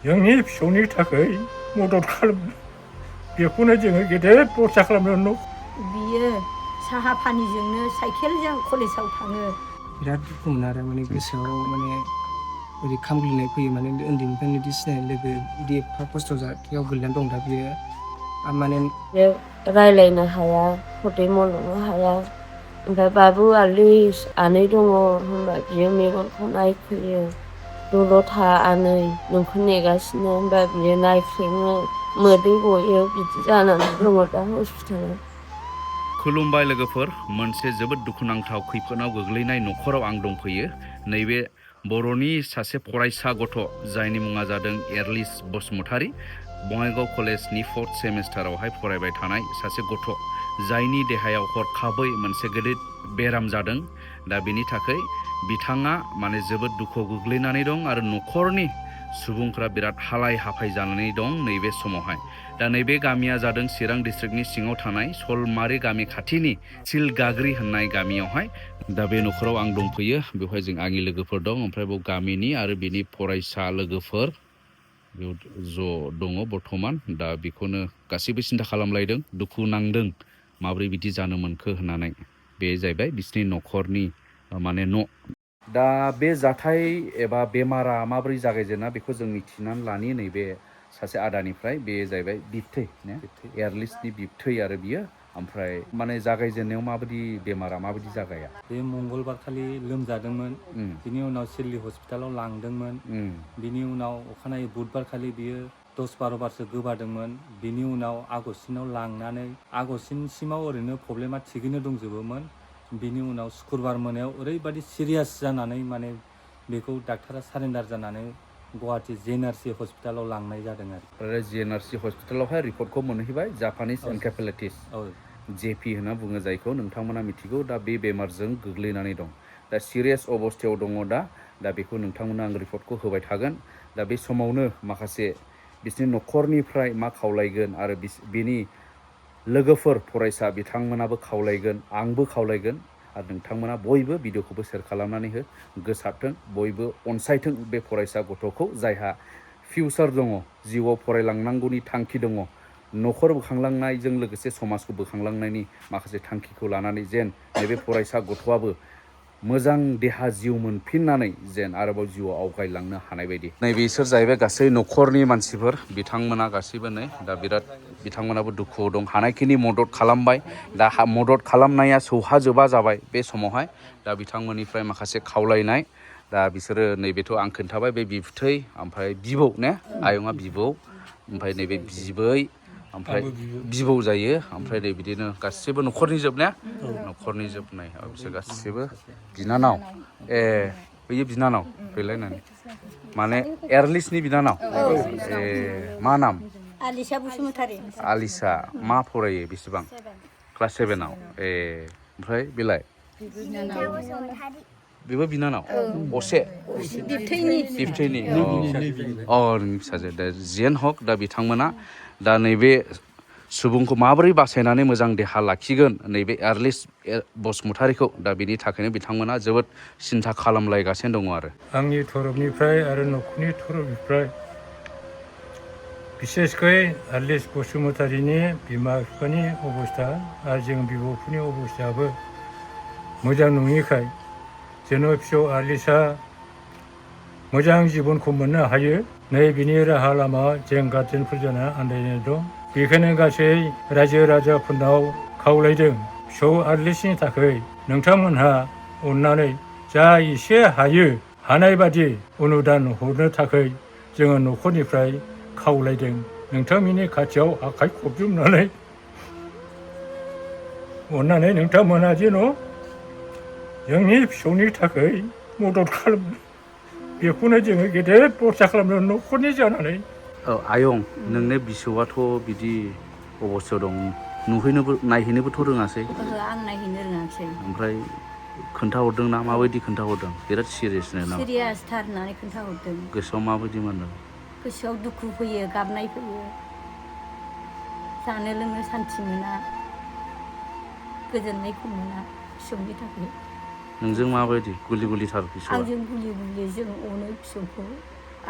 जोंनि फिसौनि थाखाय मदद खालाम बेखौनो जोङो गेदेर बरसा खालामनो बियो साहा पानिजोंनो साइकेलजों कलेजाव थाङो बिराद दुखु मोनो आरो माने गोसोआव माने ओरै खामग्लिनाय फैयो माने उन्दैनिफ्रायनो बिदि सिनायनाय लोगो बिदि एफा खस्थ' जायाव गोलैनानै दं दा बियो माने रायलायनो हाया खदै मलनो हाया ओमफ्राय बाबु आलिस आनै दङ होनबा बियो मेगनखौ नायफैयो दल'था आनै नोंखौ नेगासिनो होनबा बियो नायफ्लेङो मोदै गयो बिदि जानानै दङ दा हस्पिटालाव। खुलुमबाय लोगोफोर, मोनसे जोबोद दुखुनांथाव खैफोदाव गोग्लैनाय न'खराव आं दंफैयो। नैबे बर'नि सासे फरायसा गथ' जायनि मुङा जादों एरलिस बसुमतारी, बङाइगाव कलेजनि 4th सेमिस्टारावहाय फरायबाय थानाय सासे गथ' जायनि देहायाव हरखाबै मोनसे गिदिर बेराम जादों। दा बेनि थाखाय बिथाङा माने जोबोद दुखुआव गोग्लैनानै दं आरो न'खरनि सुबुंफ्रा बिराद हालाय हाफाय जानानै दं नैबे समावहाय। दा नैबे गामिया जादों चिरां डिस्ट्रिक्टनि सिङाव थानाय सलमारि गामि खाथिनि सिलगाग्रि होननाय गामियावहाय। दा बे न'खराव आं दंफैयो, बेवहाय जों आंनि लोगोफोर दं, ओमफ्राय बेयाव गामिनि आरो बिनि फरायसा लोगोफोर बेयाव ज' दङ बर्थमान। दा बेखौनो गासैबो सिन्था खालामलायदों, दुखु नांदों माब्रै बिदि जानो मोनखो होननानै। बे जाहैबाय बिसिनि न'खरनि माने न'। दा बे जाथाय एबा बेमारा माबोरै जागायजेना बेखौ जों मिथिनानै लानि नैबे सासे आदानिफ्राय। बे जाहैबाय बिबथै एरलिसनि बिबथै आरो बियो। ओमफ्राय माने जागायजेननायाव माबायदि बेमारा माबायदि जागाया? बे मंगलबार खालि लोमजादोंमोन, बिनि उनाव सिलि हस्पिटालाव लांदोंमोन, बिनि उनाव अखानायै बुधबार खालि बियो 10-12 बारसो गोबादोंमोन। बिनि उनाव आगस्टिनाव लांनानै आगस्टिनसिमाव ओरैनो प्रब्लेमा थिगैनो दंजोबोमोन। बिनि उनाव शुक्रबार मोनायाव ओरैबायदि सिरियास जानानै माने बेखौ डाक्टारा सारेन्डार जानानै गुवाहाटि JNRC हस्पिटालाव लांनाय जादों आरो JNRC हस्पिटालावहाय रिपर्टखौ मोनहैबाय, जापानिस एनकेफेलाइटिस जेपि होनना बुङो जायखौ नोंथांमोना मिथिगौ। दा बे बेमारजों गोग्लैनानै दं, दा सिरियास अबस्थायाव दङ। दा बेखौ नोंथांमोना आं रिपर्टखौ होबाय थागोन। दा बे समावनो माखासे बिसोरनि न'खरनिफ्राय मा खावलायगोन आरो बिनि लोगोफोर फरायसा बिथांमोनाबो खावलायगोन, आंबो खावलायगोन। आरो नोंथांमोना बयबो भिडिअखौबो शेयार खालामनानै हो, गोसारथों, बयबो अनसायथों बे फरायसा गथ'खौ जायहा फिउचार दङ, जिउआव फरायलांनांगौनि थांखि दङ, न'खर बोखांलांनायजों लोगोसे समाजखौ बोखांलांनायनि माखासे थांखिखौ लानानै जेन नैबे फरायसा गथ'आबो मोजां देहा जिउ मोनफिननानै जेन आरोबाव जिउआव आवगायलांनो हानाय बायदि। नै बिसोर जाहैबाय गासै न'खरनि मानसिफोर, बिथांमोना गासैबो नै दा बिराद बिथांमोनाबो दुखुआव दं। हानायखिनि मदद खालामबाय, दा मदद खालामनाया सौहाजोबा जाबाय बे समावहाय। दा बिथांमोननिफ्राय माखासे खावलायनाय, दा बिसोरो नैबेथ' आं खोन्थाबाय, बे बिबथै, ओमफ्राय बिबौ ने, आयंआ बिबौ, ओमफ्राय नैबे बिबै, ओमफ्राय बिबौ जायो, ओमफ्राय नै बिदिनो गासिबो न'खरनि जोब ने, न'खरनि जोबनाय बिसोर गासिबो बिनानाव। बैयो बिनानाव फैलायनानै माने एरलिसनि बिनानाव। मा नाम? आलिसा बसुमतारी। आलिसा मा फरायो, बेसेबां? क्लास 7आव। ओमफ्राय बेलाय? बेबो बिनानाव असे बिबथैनि नोंनि फिसाजो। दा जियानो हक, दा बिथांमोना दा नैबे सुबुंखौ माबोरै बासायनानै मोजां देहा लाखिगोन नैबे एरलिस बसुमतारीखौ, दा बिनि थाखायनो बिथांमोना जोबोद सिन्था खालामलायगासिनो दङ। आरो आंनि तरफनिफ्राय आरो न'खरनि तरफनिफ्राय बिसेसकै एरलिस बसुमतारीनि बिमा बिफानि अबस्था आरो जों बिब'फोरनि अबस्थायाबो मोजां नङिखाय जेन' फिसौ एरलिसआ मोजां जिबनखौ मोननो हायो, नै बिनि राहा लामा जों गार्जेनफोरजों आन्दायनाय दं। बेखायनो गासै रायजो राजाफोरनाव खावलायदों, फिसौ एरलिसनि थाखाय नोंथांमोनहा अननानै जा एसे हायो, हानाय बादि अनुदान हरनो थाखाय जोङो न'खरनिफ्राय खावलायदों। नोंथांमोननि खाथियाव आखाइ खबजोबनानै अननानै नोंथांमोना जेन' जोंनि फिसौनि थाखाय मदद खालाम बेखौनो जोङो गेदेर बरसा खालामनो न'खरनि जानानै। आयं, नोंनि बिसौआथ' बिदि अबस्थायाव दं, नुहैनोबो नायहैनोबोथ' रोङासै? आं नायहैनो रोङासै। ओमफ्राय खोन्थाहरदों ना? माबायदि खोन्थाहरदों? बिराद सिरियासनो ना? सिरियासथार होननानै खोन्थाहरदों। गोसोआव माबायदि मोनो? गोसोआव दुखु फैयो, गाबनाय फैयो, जानो लोंनो सान्थि मोना, गोजोननायखौ मोना फिसौनि थाखाय। नोंजों माबायदि गुलि गुलिथार फिसौआ? आंजों गुलि गुलि, जों अनो फिसौखौ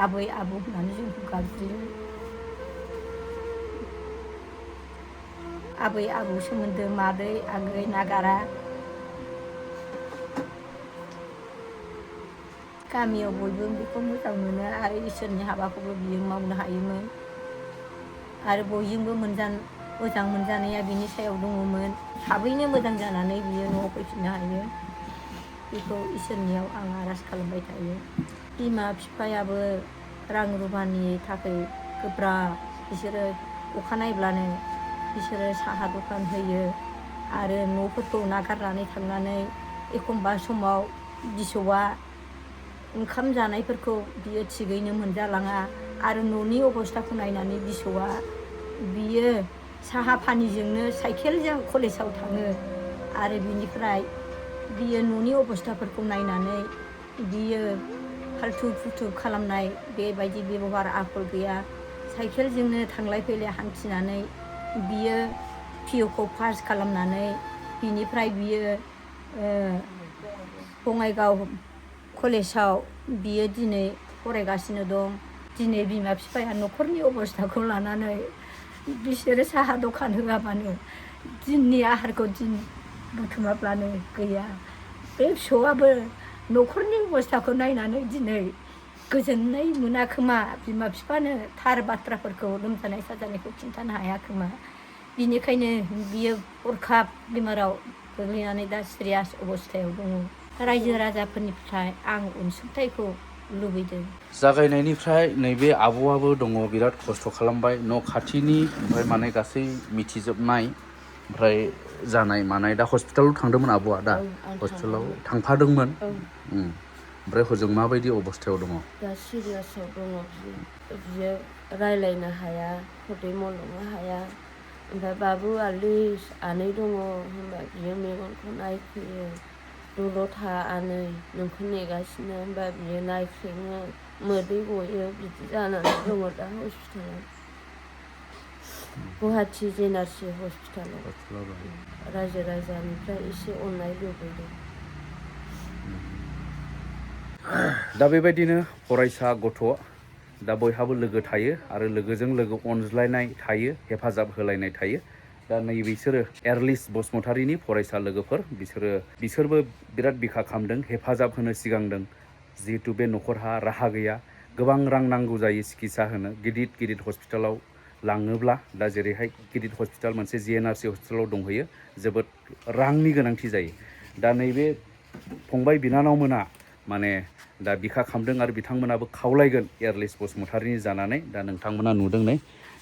आबै आबौ होननानै जोंखौ गाबज्रियो आबै आबौ सोमोन्दो मादै आगै नागारा गामियाव बयबो बेखौ मोजां मोनो आरो इसोरनि हाबाखौबो बियो मावनो हायोमोन आरो बयजोंबो मोजां मोनजानाया बिनि सायाव दङमोन थाबैनो मोजां जानानै बियो न'आव फैफिननो हायो बेखौ इसोरनियाव आं आर'ज खालामबाय थायो बिमा बिफायाबो रां रुफानि थाखाय गोब्राब बिसोरो अखानायब्लानो बिसोरो साहा दखान होयो आरो न'फोरखौ नागारनानै थांनानै एखमबा समाव बिसौआ ओंखाम जानायफोरखौ बियो थिगैनो मोनजालाङा आरो न'नि अबस्थाखौ नायनानै बिसौआ बियो साहा पानिजोंनो साइकेलजों कलेजाव थाङो आरो बिनिफ्राय बियो न'नि अबस्थाफोरखौ नायनानै बियो फाल्थु फुल्थु खालामनाय बेबायदि बेबहार आखल गैया साइकेलजोंनो थांलाय फैलाय हान्थिनानै बियो पिअखौ पास खालामनानै बिनिफ्राय बियो बङाइगाव कलेजाव बियो दिनै फरायगासिनो दं दिनै बिमा बिफाया न'खरनि अबस्थाखौ लानानै बिसोरो साहा दखान होआबानो दिननि आहारखौ दिन बुथुमाब्लानो गैया बे फिसौआबो न'खरनि अबस्थाखौ नायनानै दिनै गोजोननाय मोनाखोमा बिमा बिफानो थार बाथ्राफोरखौ लोमजानाय साजानायखौ खिन्थानो हायाखोमा बिनिखायनो बियो हरखाब बेमाराव गोग्लैनानै दा सिरियास अबस्थायाव दङ रायजो राजाफोरनिफ्राय आं अनसुंथाइखौ लुबैदों जागायनायनिफ्राय नैबे आब'आबो दङ बिराद खस्थ' खालामबाय न' खाथिनि ओमफ्राय माने गासै मिथिजोबनाय ओमफ्राय जानाय मानाय दा हस्पिटालाव थांदोंमोन आब'आ दा हस्पिटालाव थांफादोंमोन ओमफ्राय हजों माबायदि अबस्थायाव दङ दा सिरियासआव दङ बियो रायलायनो हाया खुदै मल'नो हाया ओमफ्राय बाबु आलिस आनै दङ होनबा बियो मेगनखौ नायफैयो दलद था आनै नोंखौ नेगासिनो होनबा बियो नायख्रेङो मोदै गयो बिदि जानानै दङ दा हस्पिटालाव गुवाहाटि जेएनआरसि हस्पिटालाव रायजो राजानिफ्राय एसे अननाय लुबैदों दा बेबायदिनो फरायसा गथ' दा बयहाबो लोगो थायो आरो लोगोजों लोगो अनज्लायनाय थायो हेफाजाब होलायनाय थायो दा नैबिसोरो एरलिस बसुमतारीनि फरायसा लोगोफोर बिसोरबो बिराद बिखा खामदों हेफाजाब होनो सिगांदों जिहेतु बे न'खरहा राहा गैया गोबां रां नांगौ जायो सिकित्सा होनो गिदिर हस्पिटालाव लाङोब्ला दा जेरैहाय गिदिर हस्पिटाल मोनसे जेएनआरसि हस्पिटालाव दंहैयो जोबोद रांनि गोनांथि जायो दा नैबे फंबाय बिनानावमोना माने दा बिखा खामदों आरो बिथांमोनाबो खावलायगोन एरलिस बसुमतारीनि जानानै दा नोंथांमोना नुदों नै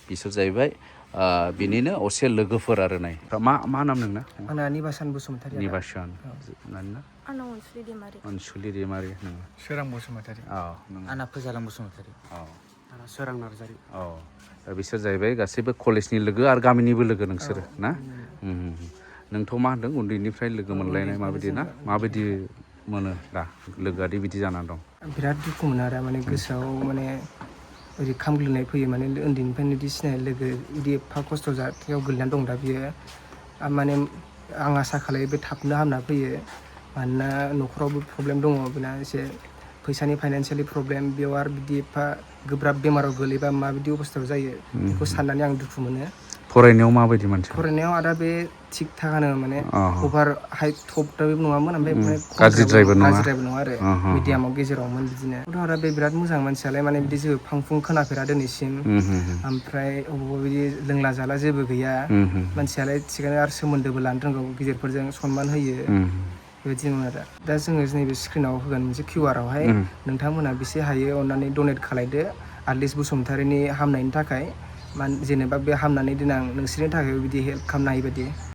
बिसोर जाहैबाय बिनिनो असे लोगोफोर आरो नै मा नाम नोंना आंना निबासान बसुमतारी निबासन नोंना आंना अनसुलि दैमारि अनसुलि दैमारि नोङो सोरां बसुमतारी आंना फोजालां बसुमतारी आंना सोरां नार्जारी दा बिसोर जाहैबाय गासैबो कलेजनि लोगो आरो गामिनिबो लोगो नोंसोरो ना नोंथ' मा होनदों उन्दैनिफ्राय लोगो मोनलायनाय माबायदि ना माबायदि मोनो दा लोगोआदि बिदि जानानै दं बिराद दुखु मोनो आरो माने गोसोआव माने ओरै खामग्लिनाय फैयो माने उन्दैनिफ्रायनो बिदि सिनाय लोगो बिदि एफा खस्थ' जाथायाव गोलैनानै दं दा बियो माने आं आसा खालायो बे थाबनो हामना फैयो मानोना न'खरावबो प्रब्लेम दङ बेना एसे फैसानि फाइनान्सियेलि प्रब्लेम बेयाव आरो बिदि एफा गोब्राब बेमाराव गोलैबा माबायदि अबस्थायाव जायो बेखौ साननानै आं दुखु मोनो फरायनायाव माबायदि मानसि फरायनायाव आदा बे थिग थागानो माने अभार हाइ टपबो नङामोन ओमफ्राय गाज्रिद्रायबो नङा आरो मिडियामाव गेजेरावमोन बिदिनो आदा बे बिराद मोजां मानसियालाय माने बिदि जेबो फांफुं खोनाफेरा दिनैसिम ओमफ्राय अबावबा बिदि लोंला जाला जेबो गैया मानसियालाय थिगानो आरो सोमोन्दोबो लानो रोंगौ गिदिरफोरजों सनमान होयो बेबायदिमोन आरो दा जोङो नैबे स्क्रिनाव होगोन मोनसे किउआरआवहाय नोंथांमोना बेसे हायो अननानै डनेट खालायदो आर्लिस बसुमतारीनि हामनायनि थाखाय जेनेबा बे हामनानै देनां नोंसोरनि थाखाय बिदि हेल्प खालामनो हायो बायदि